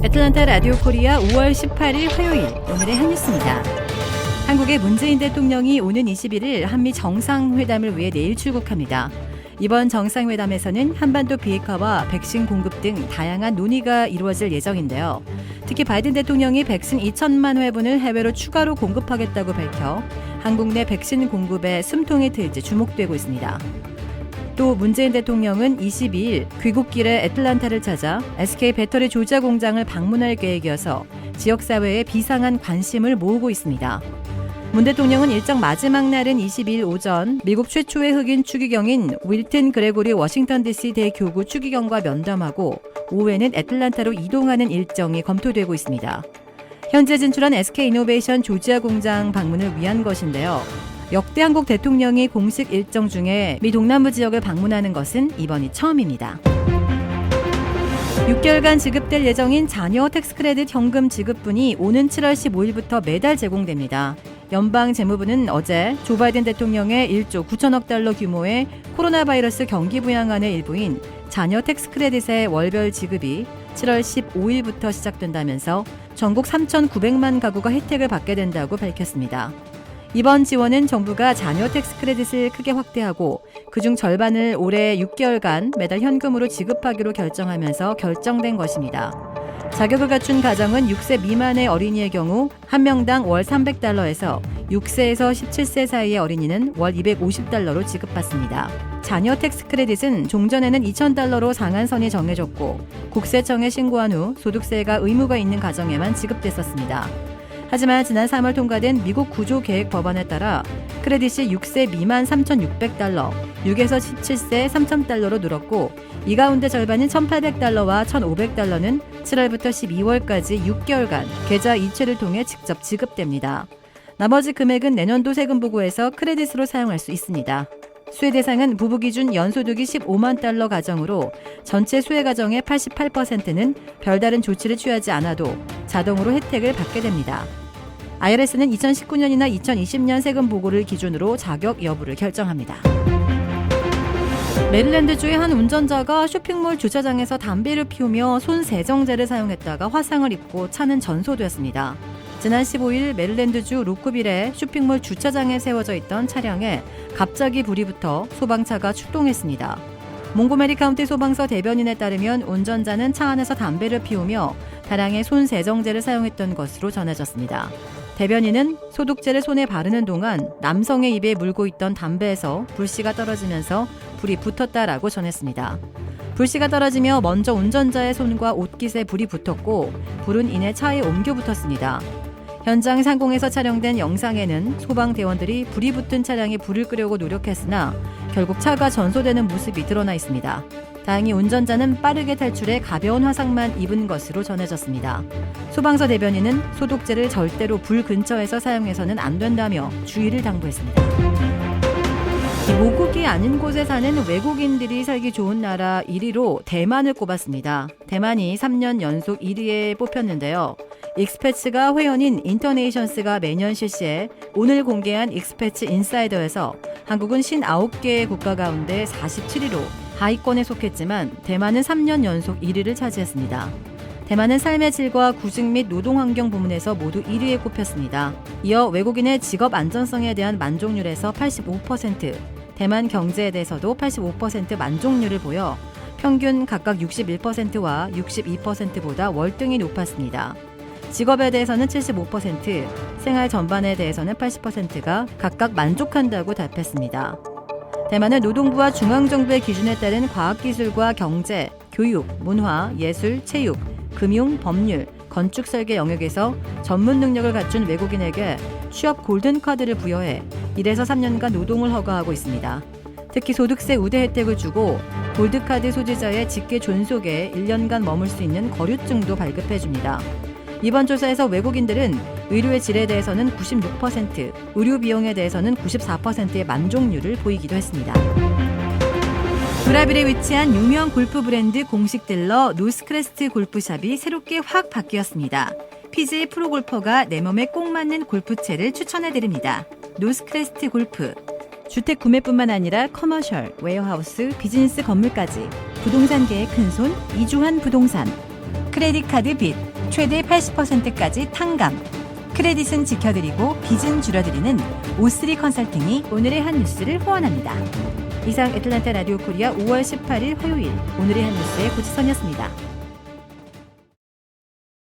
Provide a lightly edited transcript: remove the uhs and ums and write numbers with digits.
애틀란타 라디오 코리아 5월 18일 화요일 오늘의 한 뉴스입니다. 한국의 문재인 대통령이 오는 21일 한미 정상회담을 위해 내일 출국합니다. 이번 정상회담에서는 한반도 비핵화와 백신 공급 등 다양한 논의가 이루어질 예정인데요. 특히 바이든 대통령이 백신 2천만 회분을 해외로 추가로 공급하겠다고 밝혀 한국 내 백신 공급에 숨통이 트일지 주목되고 있습니다. 또 문재인 대통령은 22일 귀국길에 애틀란타를 찾아 SK 배터리 조자 공장을 방문할 계획이어서 지역사회에 비상한 관심을 모으고 있습니다. 문 대통령은 일정 마지막 날인 22일 오전 미국 최초의 흑인 추기경인 윌튼 그레고리 워싱턴 DC 대교구 추기경과 면담하고 오후에는 애틀란타로 이동하는 일정이 검토되고 있습니다. 현재 진출한 SK이노베이션 조지아 공장 방문을 위한 것인데요. 역대 한국 대통령이 공식 일정 중에 미 동남부 지역을 방문하는 것은 이번이 처음입니다. 6개월간 지급될 예정인 자녀 텍스 크레딧 현금 지급분이 오는 7월 15일부터 매달 제공됩니다. 연방재무부는 어제 조 바이든 대통령의 1조 9천억 달러 규모의 코로나 바이러스 경기 부양안의 일부인 자녀 텍스 크레딧의 월별 지급이 7월 15일부터 시작된다면서 전국 3,900만 가구가 혜택을 받게 된다고 밝혔습니다. 이번 지원은 정부가 자녀 텍스 크레딧을 크게 확대하고 그중 절반을 올해 6개월간 매달 현금으로 지급하기로 결정하면서 결정된 것입니다. 자격을 갖춘 가정은 6세 미만의 어린이의 경우 한 명당 월 300달러에서 6세에서 17세 사이의 어린이는 월 250달러로 지급받습니다. 자녀 텍스 크레딧은 종전에는 2,000달러로 상한선이 정해졌고 국세청에 신고한 후 소득세가 의무가 있는 가정에만 지급됐었습니다. 하지만 지난 3월 통과된 미국 구조계획 법안에 따라 크레딧이 6세 미만 3,600달러, 6에서 17세 3,000달러로 늘었고 이 가운데 절반인 1,800달러와 1,500달러는 7월부터 12월까지 6개월간 계좌 이체를 통해 직접 지급됩니다. 나머지 금액은 내년도 세금 보고에서 크레딧으로 사용할 수 있습니다. 수혜 대상은 부부 기준 연소득이 15만 달러 가정으로 전체 수혜 가정의 88%는 별다른 조치를 취하지 않아도 자동으로 혜택을 받게 됩니다. IRS는 2019년이나 2020년 세금 보고를 기준으로 자격 여부를 결정합니다. 메릴랜드주의 한 운전자가 쇼핑몰 주차장에서 담배를 피우며 손세정제를 사용했다가 화상을 입고 차는 전소되었습니다. 지난 15일 메릴랜드주 로크빌의 쇼핑몰 주차장에 세워져 있던 차량에 갑자기 불이 붙어 소방차가 출동했습니다. 몽고메리 카운티 소방서 대변인에 따르면 운전자는 차 안에서 담배를 피우며 다량의 손세정제를 사용했던 것으로 전해졌습니다. 대변인은 소독제를 손에 바르는 동안 남성의 입에 물고 있던 담배에서 불씨가 떨어지면서 불이 붙었다라고 전했습니다. 불씨가 떨어지며 먼저 운전자의 손과 옷깃에 불이 붙었고 불은 이내 차에 옮겨 붙었습니다. 현장 상공에서 촬영된 영상에는 소방대원들이 불이 붙은 차량에 불을 끄려고 노력했으나 결국 차가 전소되는 모습이 드러나 있습니다. 다행히 운전자는 빠르게 탈출해 가벼운 화상만 입은 것으로 전해졌습니다. 소방서 대변인은 소독제를 절대로 불 근처에서 사용해서는 안 된다며 주의를 당부했습니다. 모국이 아닌 곳에 사는 외국인들이 살기 좋은 나라 1위로 대만을 꼽았습니다. 대만이 3년 연속 1위에 뽑혔는데요. 익스패츠가 회원인 인터네이션스가 매년 실시해 오늘 공개한 익스패츠 인사이더에서 한국은 59개의 국가 가운데 47위로 하위권에 속했지만 대만은 3년 연속 1위를 차지했습니다. 대만은 삶의 질과 구직 및 노동환경 부문에서 모두 1위에 꼽혔습니다. 이어 외국인의 직업 안전성에 대한 만족률에서 85%, 대만 경제에 대해서도 85% 만족률을 보여 평균 각각 61%와 62%보다 월등히 높았습니다. 직업에 대해서는 75%, 생활 전반에 대해서는 80%가 각각 만족한다고 답했습니다. 대만은 노동부와 중앙정부의 기준에 따른 과학기술과 경제, 교육, 문화, 예술, 체육, 금융, 법률, 건축 설계 영역에서 전문 능력을 갖춘 외국인에게 취업 골든카드를 부여해 1에서 3년간 노동을 허가하고 있습니다. 특히 소득세 우대 혜택을 주고 골드카드 소지자의 직계 존속에 1년간 머물 수 있는 거류증도 발급해줍니다. 이번 조사에서 외국인들은 의료의 질에 대해서는 96%, 의료 비용에 대해서는 94%의 만족률을 보이기도 했습니다. 브라빌에 위치한 유명 골프 브랜드 공식 딜러 노스크레스트 골프샵이 새롭게 확 바뀌었습니다. PGA 프로골퍼가 내 몸에 꼭 맞는 골프채를 추천해드립니다. 노스크레스트 골프. 주택 구매뿐만 아니라 커머셜, 웨어하우스, 비즈니스 건물까지 부동산계의 큰손 이주환 부동산. 크레딧 카드 빚. 최대 80%까지 탕감, 크레딧은 지켜드리고 빚은 줄여드리는 O3 컨설팅이 오늘의 한 뉴스를 후원합니다. 이상 애틀랜타 라디오 코리아 5월 18일 화요일 오늘의 한 뉴스의 고지선이었습니다.